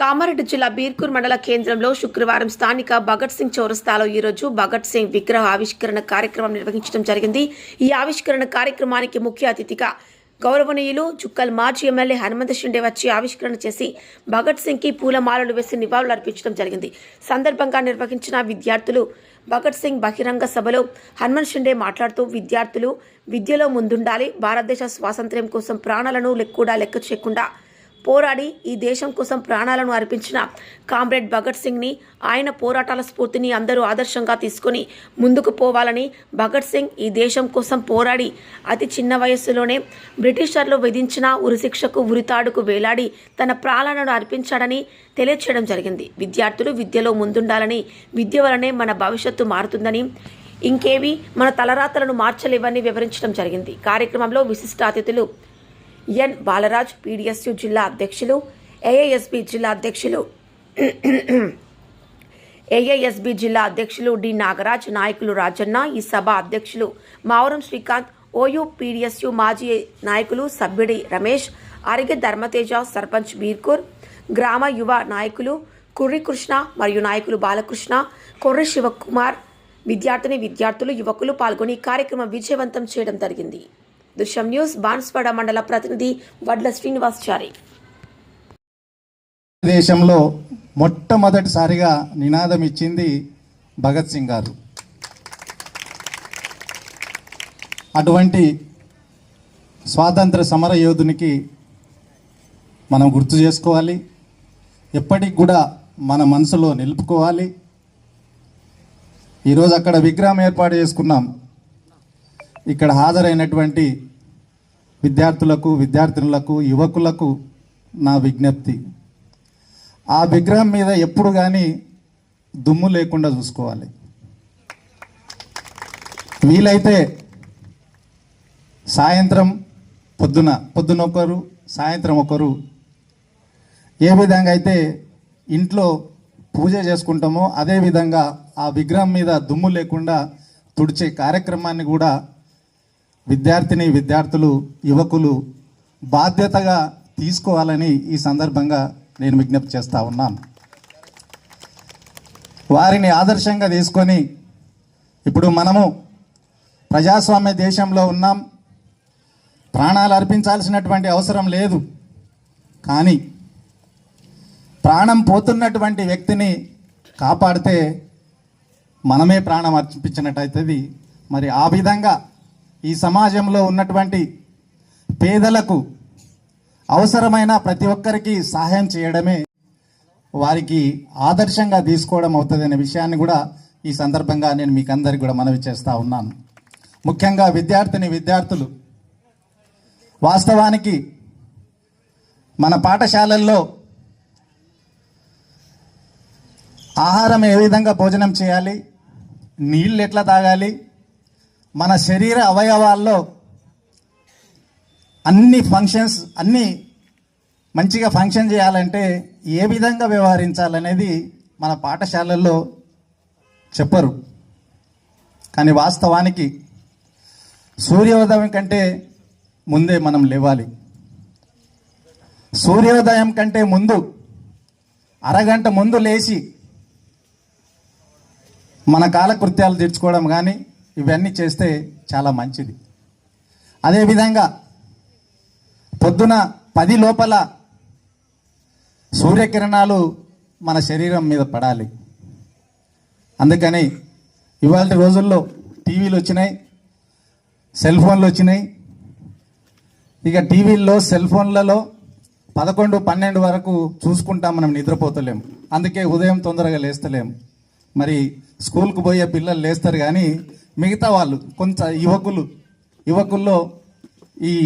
కామారెడ్డి జిల్లా బీర్కూర్ మండల కేంద్రంలో శుక్రవారం స్థానిక భగత్ సింగ్ చౌరస్తాలో ఈరోజు భగత్ సింగ్ విగ్రహ ఆవిష్కరణ కార్యక్రమం నిర్వహించడం జరిగింది. ఈ ఆవిష్కరణ కార్యక్రమానికి ముఖ్య అతిథిగా గౌరవనీయులు చుక్కల్ మాజీ ఎమ్మెల్యే హనుమంత షిండే వచ్చి ఆవిష్కరణ చేసి భగత్ సింగ్ కి పూలమాలలు వేసి నివాళులు అర్పించడం జరిగింది. సందర్భంగా నిర్వహించిన విద్యార్థులు భగత్ సింగ్ బహిరంగ సభలో హనుమంత్ షిండే మాట్లాడుతూ విద్యార్థులు విద్యలో ముందుండాలి, భారతదేశ స్వాతంత్ర్యం కోసం ప్రాణాలను కూడా లెక్క చేయకుండా పోరాడి ఈ దేశం కోసం ప్రాణాలను అర్పించిన కామ్రేడ్ భగత్ సింగ్ని, ఆయన పోరాటాల స్ఫూర్తిని అందరూ ఆదర్శంగా తీసుకొని ముందుకు పోవాలని, భగత్ సింగ్ ఈ దేశం కోసం పోరాడి అతి చిన్న వయస్సులోనే బ్రిటిషర్లు విధించిన ఉరిశిక్షకు ఉరితాడుకు వేలాడి తన ప్రాణాలను అర్పించాడని తెలియచేయడం జరిగింది. విద్యార్థులు విద్యలో ముందుండాలని, విద్య వలనే మన భవిష్యత్తు మారుతుందని, ఇంకేవి మన తలరాతలను మార్చలేవని వివరించడం జరిగింది. కార్యక్రమంలో విశిష్ట అతిథులు ఎన్ బాలరాజ్, పీడీఎస్యు జిల్లా అధ్యక్షులు, ఏఐఎస్బి జిల్లా అధ్యక్షులు డి నాగరాజ్, నాయకులు రాజన్న, ఈ సభ అధ్యక్షులు మావరం శ్రీకాంత్, ఓయూ పీడీఎస్యు మాజీ నాయకులు సభ్యుడి రమేష్, అరిగె ధర్మతేజ, సర్పంచ్ బీర్కూర్ గ్రామ యువ నాయకులు కుర్రి కృష్ణ మరియు నాయకులు బాలకృష్ణ, కొర్రి శివకుమార్, విద్యార్థులు, యువకులు పాల్గొని కార్యక్రమం విజయవంతం చేయడం జరిగింది. దృశ్యం న్యూస్ బాన్స్వాడ మండల ప్రతినిధి వడ్ల శ్రీనివాసచారి. దేశంలో మొట్టమొదటిసారిగా నినాదం ఇచ్చింది భగత్ సింగ్ గారు. అటువంటి స్వాతంత్ర సమర యోధునికి మనం గుర్తు చేసుకోవాలి, ఎప్పటికి కూడా మన మనసులో నిలుపుకోవాలి. ఈరోజు అక్కడ విగ్రహం ఏర్పాటు చేసుకున్నాం. ఇక్కడ హాజరైనటువంటి విద్యార్థులకు, విద్యార్థినులకు, యువకులకు నా విజ్ఞప్తి, ఆ విగ్రహం మీద ఎప్పుడు కానీ దుమ్ము లేకుండా చూసుకోవాలి. వీలైతే సాయంత్రం పొద్దున ఒకరు, సాయంత్రం ఒకరు, ఏ విధంగా అయితే ఇంట్లో పూజ చేసుకుంటామో అదేవిధంగా ఆ విగ్రహం మీద దుమ్ము లేకుండా తుడిచే కార్యక్రమాన్ని కూడా విద్యార్థులు, యువకులు బాధ్యతగా తీసుకోవాలని ఈ సందర్భంగా నేను విజ్ఞప్తి చేస్తూ ఉన్నాను. వారిని ఆదర్శంగా తీసుకొని ఇప్పుడు మనము ప్రజాస్వామ్య దేశంలో ఉన్నాం. ప్రాణాలు అర్పించాల్సినటువంటి అవసరం లేదు, కానీ ప్రాణం పోతున్నటువంటి వ్యక్తిని కాపాడితే మనమే ప్రాణం అర్పించినట్టయితుంది. మరి ఆ విధంగా ఈ సమాజంలో ఉన్నటువంటి పేదలకు అవసరమైన ప్రతి ఒక్కరికి సహాయం చేయడమే వారికి ఆదర్శంగా తీసుకోవడం అవుతుంది అనే విషయాన్ని కూడా ఈ సందర్భంగా నేను మీకు అందరికీ కూడా మనవి చేస్తూ ఉన్నాను. ముఖ్యంగా విద్యార్థులు వాస్తవానికి మన పాఠశాలల్లో ఆహారం ఏ విధంగా భోజనం చేయాలి, నీళ్ళు ఎట్లా తాగాలి, మన శరీర అవయవాల్లో అన్నీ మంచిగా ఫంక్షన్ చేయాలంటే ఏ విధంగా వ్యవహరించాలనేది మన పాఠశాలల్లో చెప్పరు. కానీ వాస్తవానికి సూర్యోదయం కంటే ముందే మనం లేవాలి. సూర్యోదయం కంటే ముందు అరగంట ముందు లేచి మన కాలకృత్యాలు తీర్చుకోవడం కానీ ఇవన్నీ చేస్తే చాలా మంచిది. అదేవిధంగా పొద్దున 10 లోపల సూర్యకిరణాలు మన శరీరం మీద పడాలి. అందుకని ఇవాళ రోజుల్లో టీవీలు వచ్చినాయి, సెల్ ఫోన్లు వచ్చినాయి. ఇక టీవీల్లో, సెల్ ఫోన్లలో 11, 12 వరకు చూసుకుంటాం, మనం నిద్రపోతలేము. అందుకే ఉదయం తొందరగా లేస్తలేము. మరి స్కూల్కు పోయే పిల్లలు లేస్తారు, కానీ మిగతా వాళ్ళు కొంత యువకుల్లో ఈ